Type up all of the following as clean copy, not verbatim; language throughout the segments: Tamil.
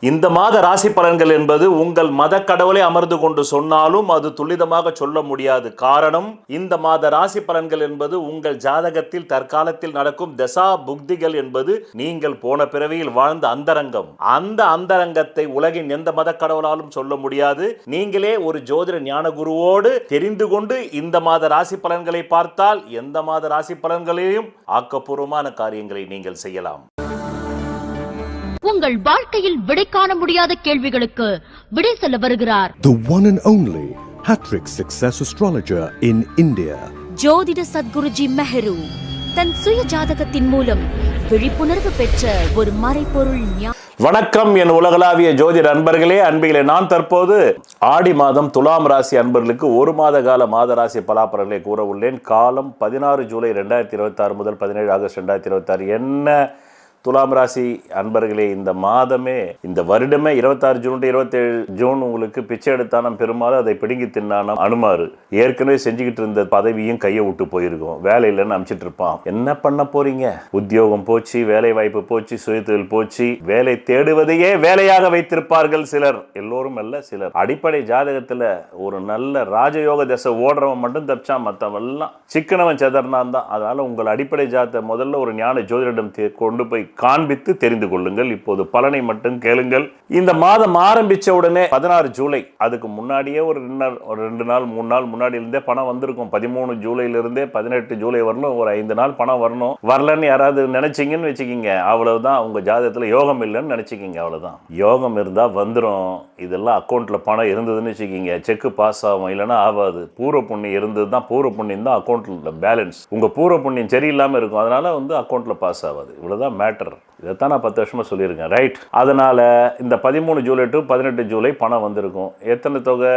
இந்த மாத ராசி பலன்கள் என்பது உங்கள் மத கடவுளை அமர்ந்து கொண்டு சொன்னாலும் அது துல்லிதமாக சொல்ல முடியாது. காரணம், இந்த மாத ராசி பலன்கள் என்பது உங்கள் ஜாதகத்தில் தற்காலத்தில் நடக்கும் தசா புக்திகள் என்பது நீங்கள் போன பிறவியில் வாழ்ந்த அந்தரங்கம். அந்த அந்தரங்கத்தை உலகின் எந்த மத கடவுளாலும் சொல்ல முடியாது. நீங்களே ஒரு ஜோதிட ஞான குருவோடு தெரிந்து கொண்டு இந்த மாத ராசி பலன்களை பார்த்தால் எந்த மாத ராசி பலன்களையும் ஆக்கப்பூர்வமான காரியங்களை நீங்கள் செய்யலாம். உங்கள் வாழ்க்கையில் விடை காண முடியாத கேள்விகளுக்கு விடை சொல்ல வருகிறார் The one and only Hattrick Success Astrologer in India. ஜோதிட சத்குருஜி மெஹரு தன் சுய ஜாதகத்தின் மூலம் விழிப்புணர்வு பெற்ற ஒரு மறைபொருள். வணக்கம் என் உலகளாவிய ஜோதிட அன்பர்களே, அன்பிகளே. நான் தற்போது ஆடி மாதம் துலாம் ராசி அன்பர்களுக்கு ஒரு மாத கால மாத ராசி பலாபலன்களை கூற உள்ளேன். காலம் 16 ஜூலை 2026 முதல் 17 ஆகஸ்ட் 2026. என்ன துலாம் ராசி அன்பர்களே, இந்த மாதமே, இந்த வருடமே 26 ஜூன் 27 ஜூன் உங்களுக்கு பிச்சை எடுத்தானம் பெருமாள், அதை பிடுங்கி தின்னானம் அனுமாரு. ஏற்கனவே செஞ்சுக்கிட்டு இருந்த பதவியும் கையை விட்டு போயிருக்கும். வேலை இல்லைன்னு அனுப்பிச்சிட்டு இருப்பான். என்ன பண்ண போறீங்க? உத்தியோகம் போச்சு, வேலை வாய்ப்பு போச்சு, சுயதொழில் போச்சு. வேலை தேடுவதையே வேலையாக வைத்திருப்பார்கள் சிலர், எல்லோரும் அல்ல சிலர். அடிப்படை ஜாதகத்துல ஒரு நல்ல ராஜயோக தசை ஓடுறவன் மட்டும் தப்பிச்சான், மற்றவெல்லாம் சிக்கனவன் செதர்னான் தான். அதனால உங்கள் அடிப்படை ஜாதகத்தை முதல்ல ஒரு ஞான ஜோதிடம் கொண்டு போய் காண்பித்து தெரிந்து கொள்ளுங்கள். இப்போது பலனை மட்டும் கேளுங்கள். இந்த மாதம் ஆரம்பிச்ச உடனே 16 ஜூலை, அதுக்கு முன்னாடியே ஒரு 2 நாள் 3 நாள் முன்னாடி இருந்தே பணம் வந்திருக்கும். 13 ஜூலையிலிருந்தே 18 ஜூலை வரணும், ஒரு 5 நாள் பணம் வரணும். வரலன்னு யாராவது நினைச்சிங்கன்னு வச்சுக்கிங்க, அவ்வளவுதான். உங்க ஜாதகத்துல யோகம் இல்லைன்னு நினைச்சுக்கிங்க, அவ்வளவுதான். யோகம் இருந்தா வந்துடும். இதெல்லாம் அக்கௌண்ட்ல பணம் இருந்ததுன்னு வச்சுக்கிங்க, செக் பாஸ் ஆகும், இல்லைன்னா ஆகாது. பூர்வ புண்ணியம் இருந்தது தான், பூர்வ புண்ணியம் தான் அக்கௌண்ட்ல பேலன்ஸ். உங்க பூர்வ புண்ணியம் சரியில்லாம இருக்கும், அதனால அக்கௌண்ட்ல பாஸ் ஆகாது. இவ்வளவுதான் மேட்டர். இதைத்தான் நான் 10 வருஷமா சொல்லியிருக்கேன், ரைட்? அதனால இந்த 13 ஜூலை டு 18 ஜூலை பணம் வந்திருக்கும். எத்தனை தொகை?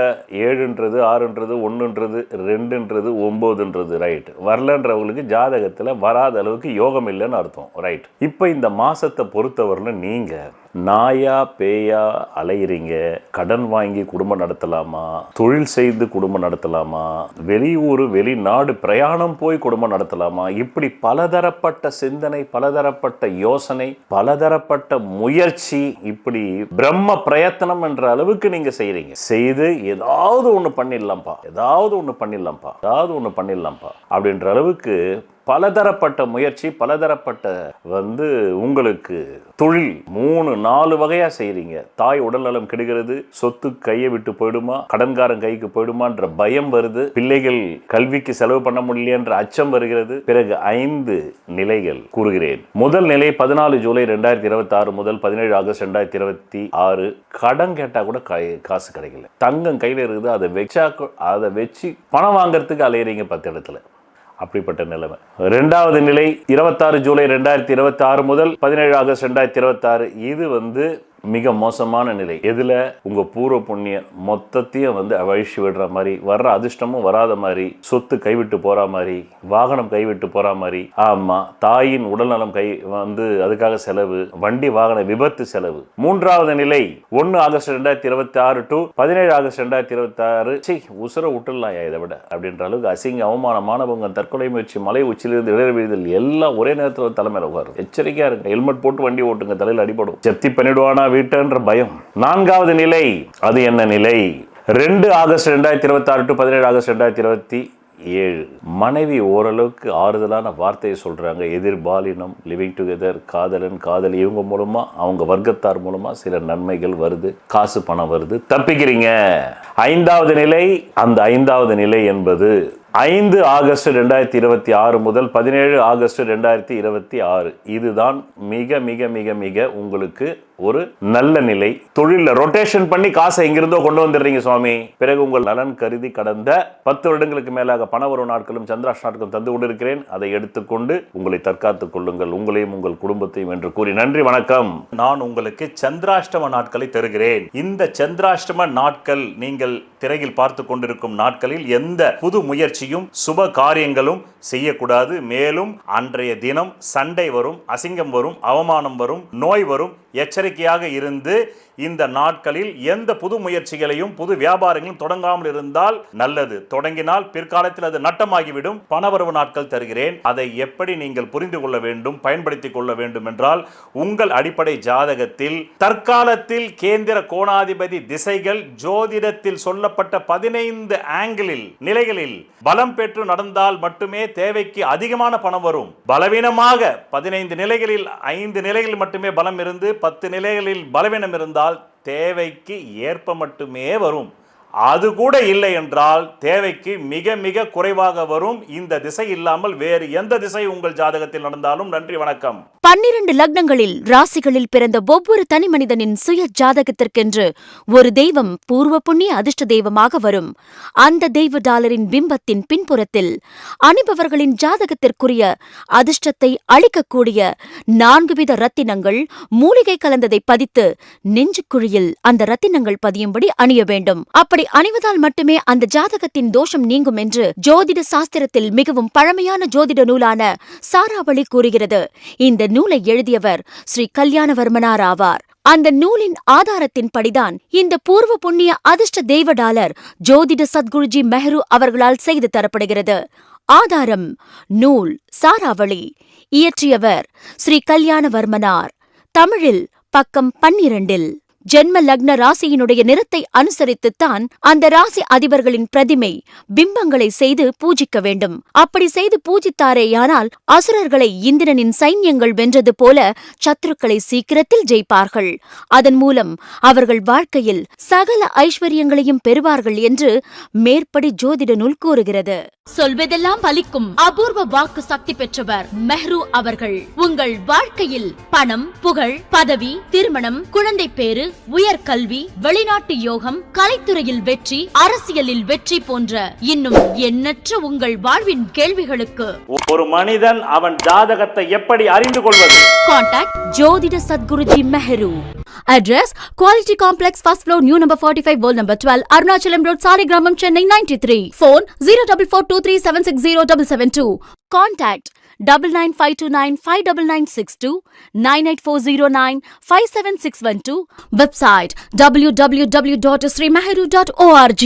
7ன்றது 6ன்றது 1ன்றது 2ன்றது 9ன்றது, ரைட்? வரலன்றவங்களுக்கு ஜாதகத்தில் வராத அளவுக்கு யோகம் இல்லைன்னு அர்த்தம், ரைட்? இப்போ இந்த மாசத்தை பொறுத்தவரையில நீங்க நாயா பேயா அலையிறீங்க. கடன் வாங்கி குடும்பம் நடத்தலாமா? தொழில் செய்து குடும்பம் நடத்தலாமா? வெளியூர் வெளிநாடு பிரயாணம் போய் குடும்பம் நடத்தலாமா? இப்படி பலதரப்பட்ட சிந்தனை, பலதரப்பட்ட யோசனை, பலதரப்பட்ட முயற்சி, இப்படி பிரம்ம பிரயத்தனம் என்ற அளவுக்கு நீங்க செய்றீங்க. செய்து ஏதாவது ஒண்ணு பண்ணிடலாம்ப்பா, ஏதாவது ஒண்ணு பண்ணிடலாம்ப்பா, ஏதாவது ஒண்ணு பண்ணிடலாம்ப்பா அப்படின்ற அளவுக்கு பலதரப்பட்ட முயற்சி, பலதரப்பட்ட உங்களுக்கு தொழில் 3-4 வகையா செய்றீங்க. தாய் உடல்நலம் கெடுகிறது, சொத்து கையை விட்டு போயிடுமா, கடன்காரன் கைக்கு போயிடுமான்ற பயம் வருது, பிள்ளைகள் கல்விக்கு செலவு பண்ண முடியலன்ற அச்சம் வருகிறது. பிறகு 5 நிலைகள் கூறுகிறேன். முதல் நிலை 14 ஜூலை 2026 முதல் 17 ஆகஸ்ட் 2026. கடன் கேட்டா கூட காசு கிடைக்கல. தங்கம் கையில இருக்குது, அதை வச்சு பணம் வாங்கறதுக்கு அலையறீங்க 10 இடத்துல. அப்படிப்பட்ட நிலைமை. 2வது நிலை 26 ஜூலை 2026 முதல் 17 ஆகஸ்ட் 2026. இது மிக மோசமான நிலை. எதுல? உங்க பூர்வ புண்ணியம் மொத்தத்தையும் அழிச்சு விடுற மாதிரி, வர்ற அதிர்ஷ்டமும் வராத மாதிரி, சொத்து கைவிட்டு போற மாதிரி, வாகனம் கைவிட்டு போற மாதிரி. ஆமா, தாயின் உடல்நலம் அதுக்காக செலவு, வண்டி வாகன விபத்து செலவு. 3வது நிலை 1 ஆகஸ்ட் 2026 டு 17 ஆகஸ்ட் 2026. உசுர விட்டுலாம் இதை விட அப்படின்ற அளவுக்கு அசிங்க, அவமான, மானபங்கம், தற்கொலை முயற்சி, மலை உச்சிலிருந்து இடர் விழுதல் எல்லாம் ஒரே நேரத்தில் தலைமையில உட்காரு. எச்சரிக்கையா இருங்க. ஹெல்மெட் போட்டு வண்டி ஓட்டுங்க, தலையில் அடிபடும். செப்தி பண்ணிடுவானா வீட்டுன்ற பயம். 4வது நிலை, அது என்ன நிலை? 2 ஆகஸ்ட் 2026 டு 17 ஆகஸ்ட் 2027. மனைவி ஓரளவுக்கு ஆறுதலான வார்த்தையை சொல்றாங்க. எதிர்பாலினம், லிவிங் டுகெதர், காதலன் காதலி, இவங்க மூலமா, அவங்க வர்க்கத்தார் மூலமா சில நன்மைகள் வருது, காசு பணம் வருது, தப்பிக்கிறீங்க. 5வது நிலை, அந்த 5வது நிலை என்பது 5 ஆகஸ்ட் 2026 முதல் 17 ஆகஸ்ட் 2026. இதுதான் மிக மிக மிக மிக உங்களுக்கு ஒரு நல்ல நிலை. தொழில ரொட்டேஷன் பண்ணி காசை எங்கிருந்தோ கொண்டு வந்துடுறீங்க சுவாமி. பிறகு உங்கள் நலன் கருதி கடந்த 10 வருடங்களுக்கு மேலாக பண வரும் நாட்களும் சந்திராஷ் நாட்களும் தந்து கொண்டிருக்கிறேன். அதை எடுத்துக்கொண்டு உங்களை தற்காத்துக் கொள்ளுங்கள், உங்களையும் உங்கள் குடும்பத்தையும் என்று கூறி நன்றி, வணக்கம். நான் உங்களுக்கு சந்திராஷ்டம நாட்களை தருகிறேன். இந்த சந்திராஷ்டம நாட்கள் நீங்கள் திரையில் பார்த்து கொண்டிருக்கும் நாட்களில் எந்த புது முயற்சியும் சுப காரியங்களும் செய்யக்கூடாது. மேலும் அன்றைய தினம் சண்டை வரும், அசிங்கம் வரும், அவமானம் வரும், நோய் வரும். எச்சரிக்கையாக இருந்து இந்த நாட்களில் எந்த புது முயற்சிகளையும் புது வியாபாரங்களும் தொடங்காமல் இருந்தால் நல்லது. தொடங்கினால் பிற்காலத்தில் அது நட்டமாகிவிடும். பணவரவு நாட்கள் தருகிறேன். அதை எப்படி நீங்கள் புரிந்து கொள்ள வேண்டும், பயன்படுத்திக் கொள்ள வேண்டும் என்றால் உங்கள் அடிப்படை ஜாதகத்தில் தற்காலத்தில் கேந்திர கோணாதிபதி திசைகள் ஜோதிடத்தில் சொல்லப்பட்ட 15 ஆங்கிளில் நிலைகளில் பலம் பெற்று நடந்தால் மட்டுமே தேவைக்கு அதிகமான பணம் வரும். பலவீனமாக 15 நிலைகளில் 5 நிலைகளில் மட்டுமே பலம் இருந்து 10 நிலைகளில் பலவீனம் இருந்தால் தேவைக்கு ஏற்ப மட்டுமே வரும். அது கூட இல்லை என்றால் தேவைக்கு மிக மிக குறைவாக வரும். இந்த திசை இல்லாமல் வேறு எந்த திசை உங்கள் ஜாதகத்தில் நடந்தாலும் நன்றி, வணக்கம். 12 லக்னங்களில் ராசிகளில் பிறந்த ஒவ்வொரு தனி மனிதனின் சுய ஜாதகத்திற்கென்று ஒரு தெய்வம் பூர்வ புண்ணிய அதிர்ஷ்ட தெய்வமாக வரும். அந்த தெய்வ டாலரின் பிம்பத்தின் பின்புறத்தில் அணிபவர்களின் ஜாதகத்திற்குரிய அதிர்ஷ்டத்தை அளிக்கக்கூடிய 4 வித ரத்தினங்கள் மூலிகை கலந்ததை பதித்து நெஞ்சுக்குழியில் அந்த ரத்தினங்கள் பதியும்படி அணிய வேண்டும். அப்படி அணிவதால் மட்டுமே அந்த ஜாதகத்தின் தோஷம் நீங்கும் என்று ஜோதிட சாஸ்திரத்தில் மிகவும் பழமையான ஜோதிட நூலான சாராவளி கூறுகிறது. இந்த நூலை எழுதியவர் ஸ்ரீ கல்யாணவர்மனார் ஆவார். அந்த நூலின் ஆதாரத்தின்படிதான் இந்த பூர்வ புண்ணிய அதிர்ஷ்ட தெய்வ டாலர் ஜோதிட சத்குருஜி மெஹரு அவர்களால் செய்து தரப்படுகிறது. ஆதாரம் நூல் சாராவளி. இயற்றியவர் ஸ்ரீ கல்யாணவர்மனார். தமிழில் பக்கம் 12. ஜென்ம லக்ன ராசியினுடைய நிறத்தை அனுசரித்துத்தான் அந்த ராசி அதிபர்களின் பிரதிமை பிம்பங்களை செய்து பூஜிக்க வேண்டும். அப்படி செய்து பூஜித்தாரேயானால் அசுரர்களை இந்திரனின் சைன்யங்கள் வென்றது போல சத்துருக்களை சீக்கிரத்தில் ஜெயிப்பார்கள். அதன் மூலம் அவர்கள் வாழ்க்கையில் சகல ஐஸ்வர்யங்களையும் பெறுவார்கள் என்று மேற்படி ஜோதிட நூல் கூறுகிறது. சொல்வதெல்லாம் பலிக்கும் அபூர்வ வாக்கு சக்தி பெற்றவர் மெஹ்ரு அவர்கள். உங்கள் வாழ்க்கையில் பணம், புகழ், பதவி, திருமணம், குழந்தை பேறு, உயர்கல்வி, வெளிநாட்டு யோகம், கலைத்துறையில் வெற்றி, அரசியலில் வெற்றி போன்ற இன்னும் எண்ணற்ற உங்கள் வாழ்வின் கேள்விகளுக்கு ஒரு மனிதன் அவன் ஜாதகத்தை எப்படி அறிந்து கொள்வது? கான்டாக்ட் ஜோதிட Sadguruji Mehru. Address Quality Complex, first floor, new number 45, wall number 12, Arunachalam Road, Saligramam, Chennai 93. Phone 044237607772. Contact 9952959962, 98409 57612. Website www.srimeheru.org.